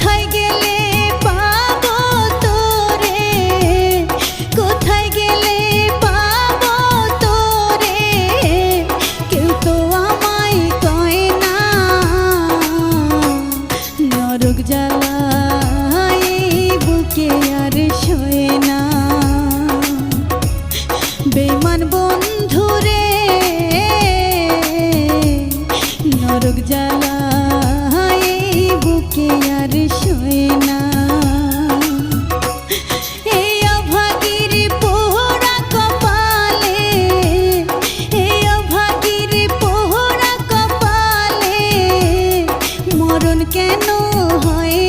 কোথায় গেলে পাবো তোরে, কোথায় গেলে পাবো তোরে, কেউ তো আমায় কয় না। নরক জ্বালায় বুকে আর সয়ে না। বেঈমান বন্ধুরে নরক জ্বালায় বুকে আর সয়ে না। এই অভাগীর পোড়া কপালে, এই অভাগীর পোড়া কপালে মরণ কেন হয়